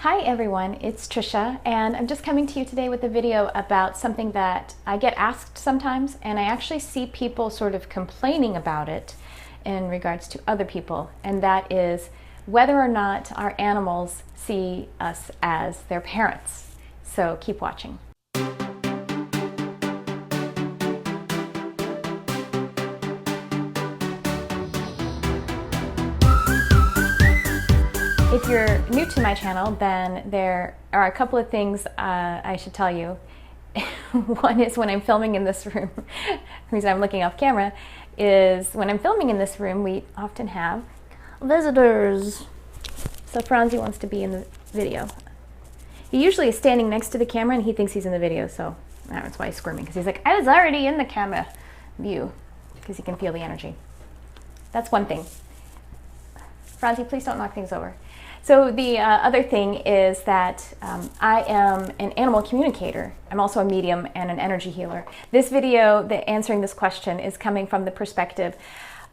Hi everyone, it's Tricia, and I'm just coming to you today with a video about something that I get asked sometimes, and I actually see people sort of complaining about it in regards to other people, and that is whether or not our animals see us as their parents. So keep watching. If you're new to my channel, then there are a couple of things I should tell you. One is when I'm filming in this room, the reason I'm looking off camera is when I'm filming in this room, we often have visitors. So Franzie wants to be in the video. He usually is standing next to the camera and he thinks he's in the video, so that's why he's squirming, because he's like, I was already in the camera view, because he can feel the energy. That's one thing. Franzie, please don't knock things over. So the other thing is that I am an animal communicator. I'm also a medium and an energy healer. This video, answering this question, is coming from the perspective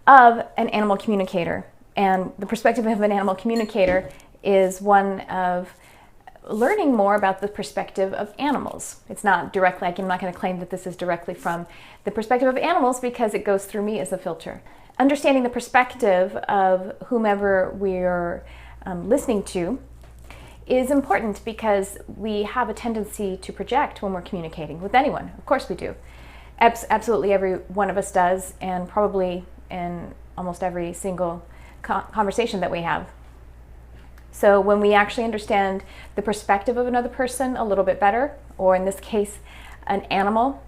of an animal communicator. And the perspective of an animal communicator is one of learning more about the perspective of animals. It's not directly, I'm not going to claim that this is directly from the perspective of animals because it goes through me as a filter. Understanding the perspective of whomever we're listening to is important because we have a tendency to project when we're communicating with anyone. Of course we do. Absolutely every one of us does, and probably in almost every single conversation that we have. So when we actually understand the perspective of another person a little bit better, or in this case, an animal,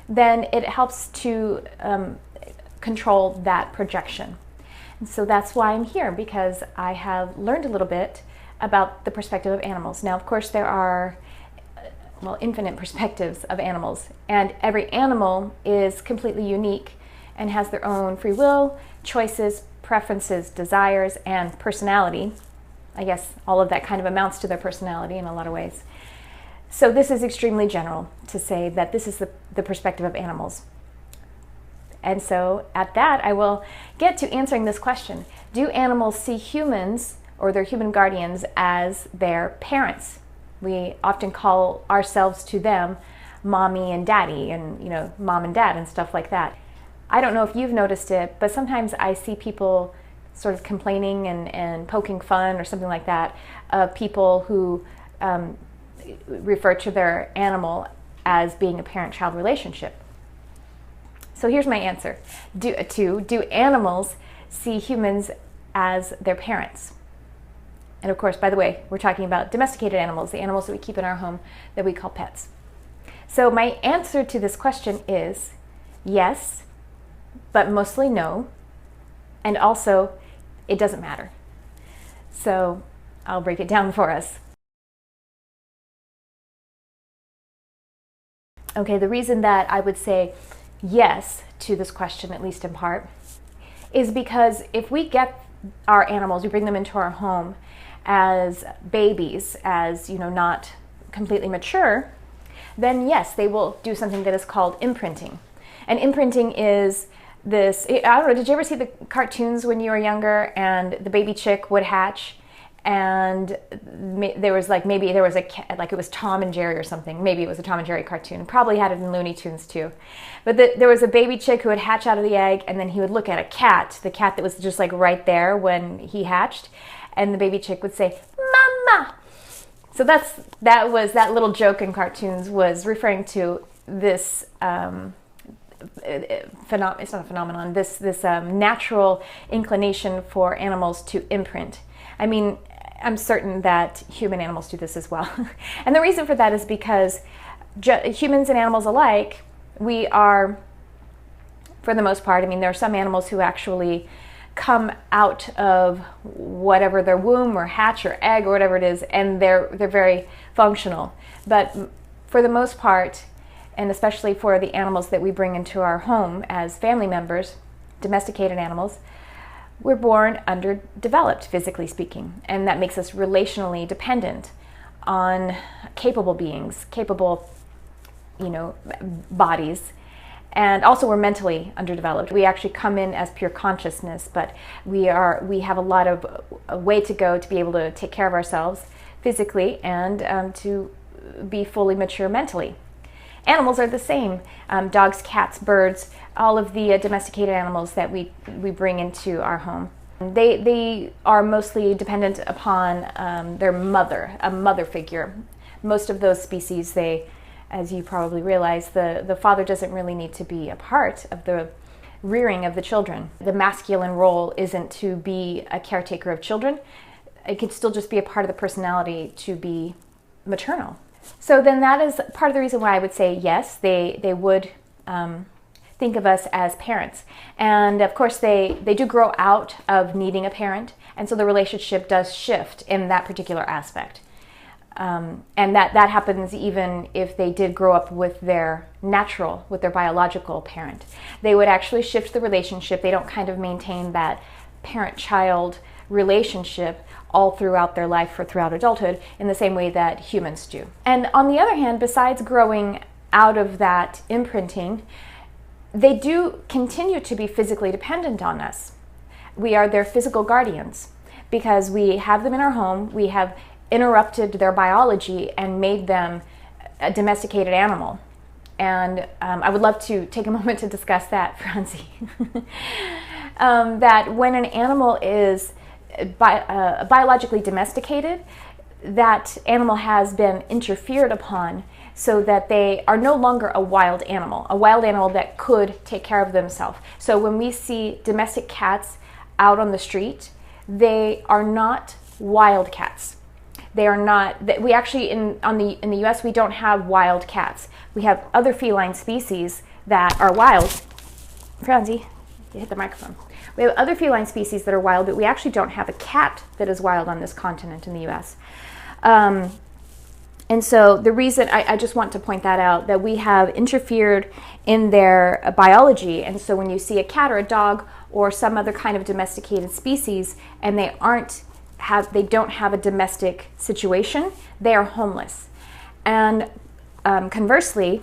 then it helps to control that projection. And so that's why I'm here, because I have learned a little bit about the perspective of animals. Now, of course, there are, well, infinite perspectives of animals, and every animal is completely unique and has their own free will, choices, preferences, desires, and personality. I guess all of that kind of amounts to their personality in a lot of ways. So this is extremely general to say that this is the perspective of animals. And so at that, I will get to answering this question. Do animals see humans or their human guardians as their parents? We often call ourselves to them mommy and daddy, and mom and dad and stuff like that. I don't know if you've noticed it, but sometimes I see people sort of complaining and poking fun or something like that of people who refer to their animal as being a parent-child relationship. So here's my answer. Do animals see humans as their parents? And of course, by the way, we're talking about domesticated animals, the animals that we keep in our home that we call pets. So my answer to this question is yes, but mostly no. And also, it doesn't matter. So I'll break it down for us. Okay, the reason that I would say yes to this question, at least in part, is because if we get our animals, we bring them into our home as babies, as not completely mature, then yes, they will do something that is called imprinting. And imprinting is this, I don't know, did you ever see the cartoons when you were younger and the baby chick would hatch and there was maybe there was a cat, like it was Tom and Jerry or something. Maybe it was a Tom and Jerry cartoon. Probably had it in Looney Tunes too. But there was a baby chick who would hatch out of the egg, and then he would look at the cat that was just like right there when he hatched, and the baby chick would say, "Mama." So that little joke in cartoons was referring to this it's not a phenomenon. This natural inclination for animals to imprint. I mean, I'm certain that human animals do this as well. And the reason for that is because humans and animals alike, we are, for the most part, I mean, there are some animals who actually come out of whatever their womb or hatch or egg or whatever it is, and they're very functional. But for the most part, and especially for the animals that we bring into our home as family members, domesticated animals, we're born underdeveloped, physically speaking, and that makes us relationally dependent on capable beings, capable, bodies, And also we're mentally underdeveloped. We actually come in as pure consciousness, but we have a lot of a way to go to be able to take care of ourselves physically and to be fully mature mentally. Animals are the same. Dogs, cats, birds, all of the domesticated animals that we bring into our home. They are mostly dependent upon their mother, a mother figure. Most of those species, as you probably realize, the father doesn't really need to be a part of the rearing of the children. The masculine role isn't to be a caretaker of children. It could still just be a part of the personality to be maternal. So then that is part of the reason why I would say yes, they would think of us as parents. And of course they do grow out of needing a parent, and so the relationship does shift in that particular aspect. And that happens even if they did grow up with their biological parent. They would actually shift the relationship. They don't kind of maintain that parent-child relationship all throughout their life or throughout adulthood in the same way that humans do. And on the other hand, besides growing out of that imprinting, they do continue to be physically dependent on us. We are their physical guardians because we have them in our home. We have interrupted their biology and made them a domesticated animal. And I would love to take a moment to discuss that, Franzie. That when an animal is biologically domesticated, that animal has been interfered upon so that they are no longer a wild animal that could take care of themselves. So when we see domestic cats out on the street, they are not wild cats. They are not. We actually in the U.S. we don't have wild cats. We have other feline species that are wild. Franzie, you hit the microphone. We have other feline species that are wild, but we actually don't have a cat that is wild on this continent in the U.S. And so the reason, I just want to point that out, that we have interfered in their biology. And so when you see a cat or a dog or some other kind of domesticated species and they don't have a domestic situation, they are homeless. And conversely,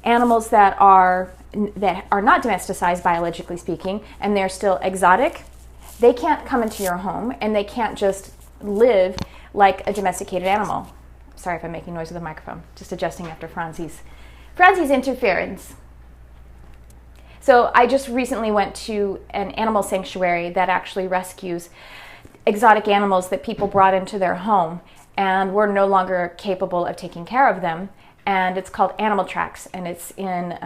animals that are not domesticized biologically speaking, and they're still exotic, they can't come into your home and they can't just live like a domesticated animal. Sorry if I'm making noise with the microphone, just adjusting after Franzie's interference. So I just recently went to an animal sanctuary that actually rescues exotic animals that people brought into their home and were no longer capable of taking care of them. And it's called Animal Tracks, and it's in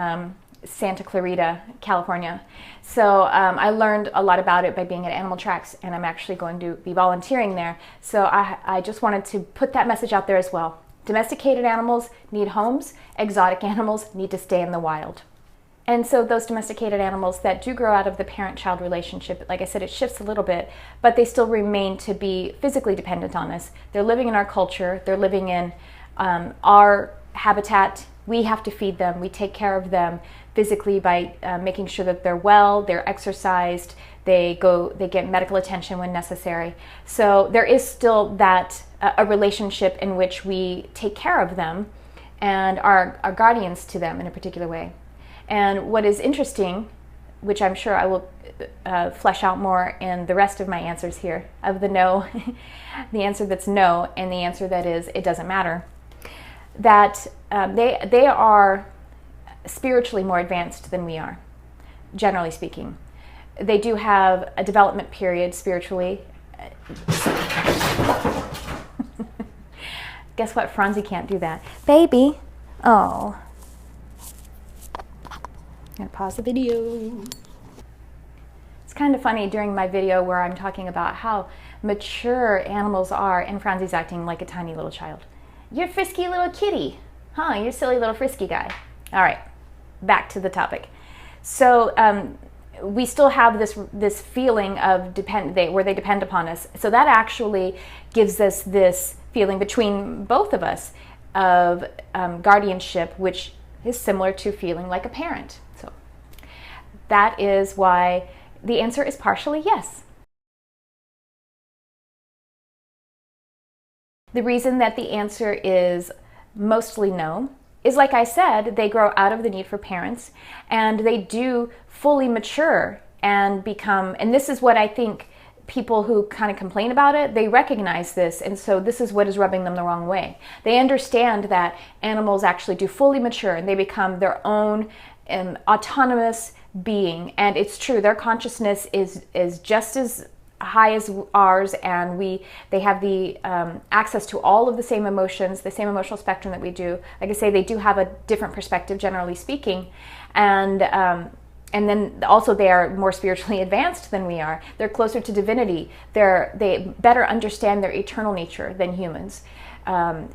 Santa Clarita, California. So I learned a lot about it by being at Animal Tracks, and I'm actually going to be volunteering there. So I just wanted to put that message out there as well. Domesticated animals need homes. Exotic animals need to stay in the wild. And so those domesticated animals that do grow out of the parent-child relationship, like I said, it shifts a little bit, but they still remain to be physically dependent on us. They're living in our culture. They're living in our habitat. We have to feed them. We take care of them physically by making sure that they're well, they're exercised, they get medical attention when necessary. So there is still that a relationship in which we take care of them and are guardians to them in a particular way. And what is interesting, which I'm sure I will flesh out more in the rest of my answers here, of the no, the answer that's no, and the answer that is it doesn't matter, that they are spiritually more advanced than we are, generally speaking. They do have a development period spiritually. Guess what? Franzie can't do that. Baby. Oh. I'm going to pause the video. It's kind of funny during my video where I'm talking about how mature animals are, and Franzie's acting like a tiny little child. You're a frisky little kitty. Huh, you're a silly little frisky guy. All right, back to the topic. So we still have this feeling of where they depend upon us. So that actually gives us this feeling between both of us of guardianship, which is similar to feeling like a parent. So that is why the answer is partially yes. The reason that the answer is mostly no is, like I said, they grow out of the need for parents and they do fully mature and become, and this is what I think people who kind of complain about it, they recognize this, and so this is what is rubbing them the wrong way. They understand that animals actually do fully mature and they become their own autonomous being, and it's true, their consciousness is just as high as ours, and they have the access to all of the same emotions, the same emotional spectrum that we do. Like I say, they do have a different perspective, generally speaking, and then also they are more spiritually advanced than we are. They're closer to divinity. They better understand their eternal nature than humans.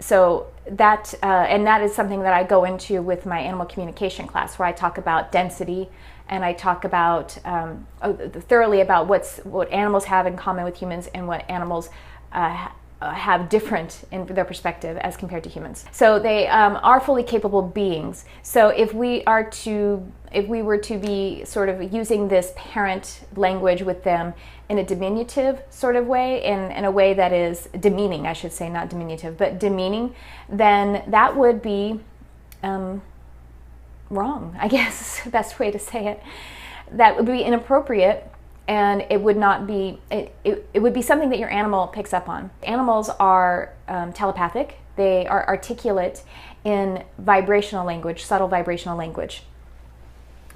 So that and that is something that I go into with my animal communication class, where I talk about density, and I talk about thoroughly about what animals have in common with humans and what animals have different in their perspective as compared to humans. So they are fully capable beings. So if we were to be sort of using this parent language with them in a diminutive sort of way, in a way that is demeaning, I should say, not diminutive, but demeaning, then that would be wrong, I guess is the best way to say it. That would be inappropriate, and it would not be, it would be something that your animal picks up on. Animals are telepathic. They are articulate in vibrational language, subtle vibrational language.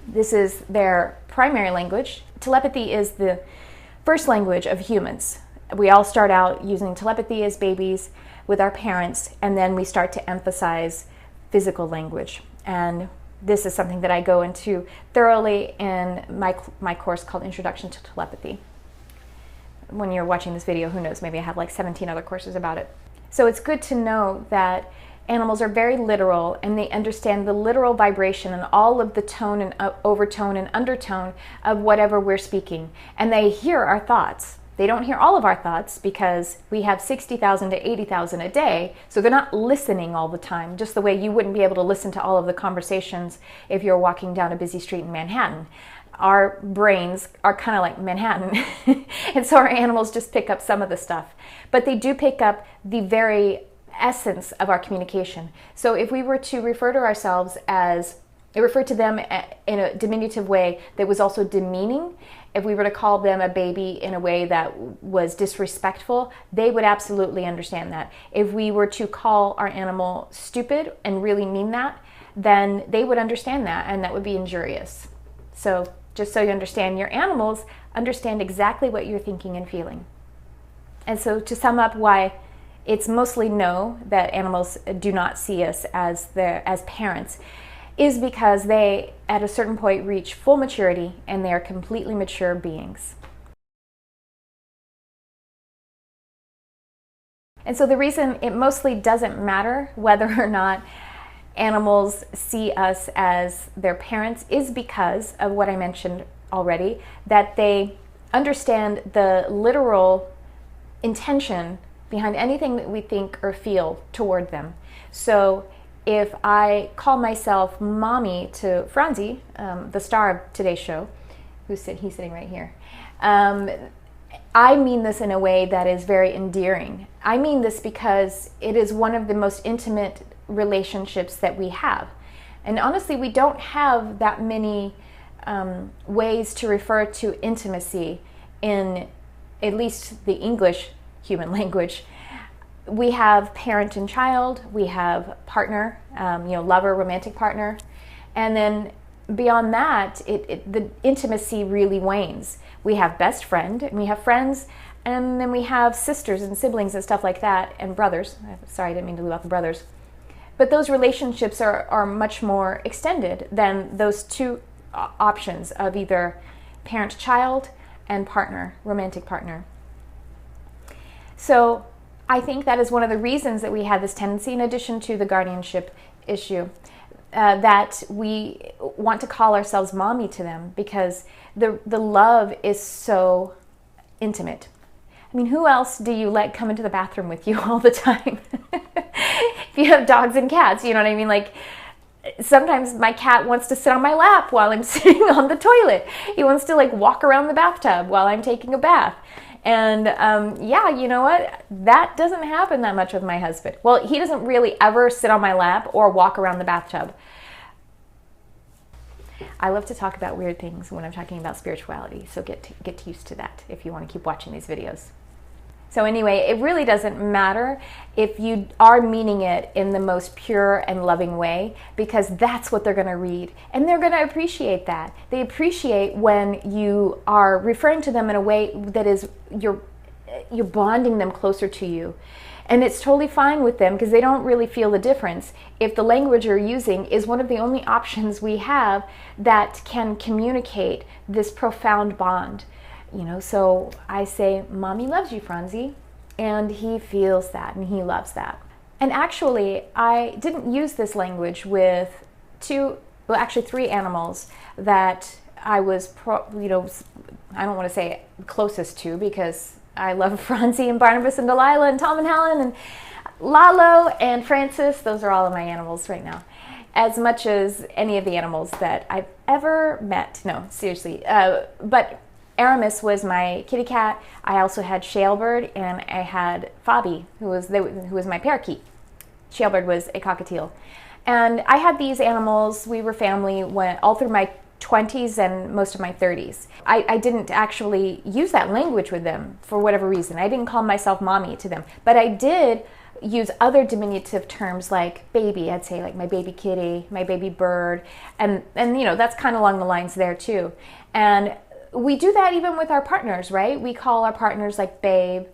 This is their primary language. Telepathy is the first language of humans. We all start out using telepathy as babies with our parents, and then we start to emphasize physical language. And this is something that I go into thoroughly in my course called Introduction to Telepathy. When you're watching this video, who knows, maybe I have like 17 other courses about it. So it's good to know that animals are very literal, and they understand the literal vibration and all of the tone and overtone and undertone of whatever we're speaking. And they hear our thoughts. They don't hear all of our thoughts because we have 60,000 to 80,000 a day, so they're not listening all the time, just the way you wouldn't be able to listen to all of the conversations if you're walking down a busy street in Manhattan. Our brains are kind of like Manhattan, and so our animals just pick up some of the stuff. But they do pick up the very essence of our communication. So if we were to refer to ourselves refer to them in a diminutive way that was also demeaning, if we were to call them a baby in a way that was disrespectful, they would absolutely understand that. If we were to call our animal stupid and really mean that, then they would understand that, and that would be injurious. So just so you understand, your animals understand exactly what you're thinking and feeling. And so to sum up why it's mostly no that animals do not see us as parents, is because they, at a certain point, reach full maturity, and they are completely mature beings. And so the reason it mostly doesn't matter whether or not animals see us as their parents is because of what I mentioned already, that they understand the literal intention behind anything that we think or feel toward them. So if I call myself mommy to Franzie, the star of today's show, he's sitting right here, I mean this in a way that is very endearing. I mean this because it is one of the most intimate relationships that we have. And honestly, we don't have that many ways to refer to intimacy in at least the English human language. We have parent and child, we have partner, lover, romantic partner, and then beyond that, the intimacy really wanes. We have best friend, and we have friends, and then we have sisters and siblings and stuff like that, and brothers. Sorry, I didn't mean to leave out the brothers. But those relationships are much more extended than those two options of either parent-child and partner, romantic partner. So I think that is one of the reasons that we have this tendency, in addition to the guardianship issue, that we want to call ourselves mommy to them, because the love is so intimate. I mean, who else do you let come into the bathroom with you all the time? If you have dogs and cats, you know what I mean? Like, sometimes my cat wants to sit on my lap while I'm sitting on the toilet. He wants to walk around the bathtub while I'm taking a bath. And yeah, you know what? That doesn't happen that much with my husband. Well, he doesn't really ever sit on my lap or walk around the bathtub. I love to talk about weird things when I'm talking about spirituality, so get used to that if you want to keep watching these videos. So anyway, it really doesn't matter if you are meaning it in the most pure and loving way, because that's what they're going to read. And they're going to appreciate that. They appreciate when you are referring to them in a way that is, you're bonding them closer to you. And it's totally fine with them because they don't really feel the difference if the language you're using is one of the only options we have that can communicate this profound bond. You know, so I say, Mommy loves you, Franzie, and he feels that and he loves that. And actually, I didn't use this language with three animals that I was, I don't want to say closest to, because I love Franzie and Barnabas and Delilah and Tom and Helen and Lalo and Francis. Those are all of my animals right now, as much as any of the animals that I've ever met. No, seriously. But Aramis was my kitty cat. I also had Shalebird, and I had Fabi, who was my parakeet. Shalebird was a cockatiel. And I had these animals. We were family all through my 20s and most of my 30s. I didn't actually use that language with them for whatever reason. I didn't call myself mommy to them, but I did use other diminutive terms like baby. I'd say like my baby kitty, my baby bird, and that's kind of along the lines there too. And we do that even with our partners, right? We call our partners like babe,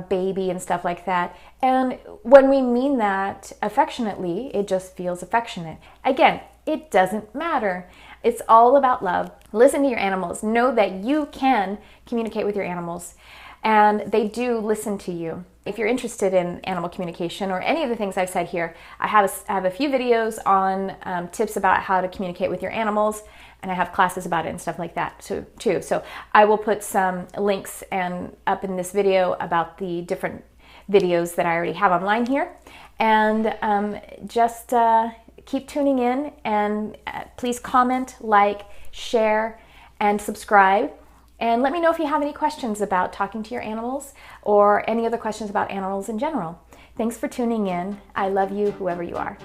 baby, and stuff like that. And when we mean that affectionately, it just feels affectionate. Again, it doesn't matter. It's all about love. Listen to your animals. Know that you can communicate with your animals, and they do listen to you. If you're interested in animal communication or any of the things I've said here, I have a few videos on tips about how to communicate with your animals, and I have classes about it and stuff like that too. So I will put some links up in this video about the different videos that I already have online here. And just keep tuning in, and please comment, like, share, and subscribe. And let me know if you have any questions about talking to your animals or any other questions about animals in general. Thanks for tuning in. I love you, whoever you are.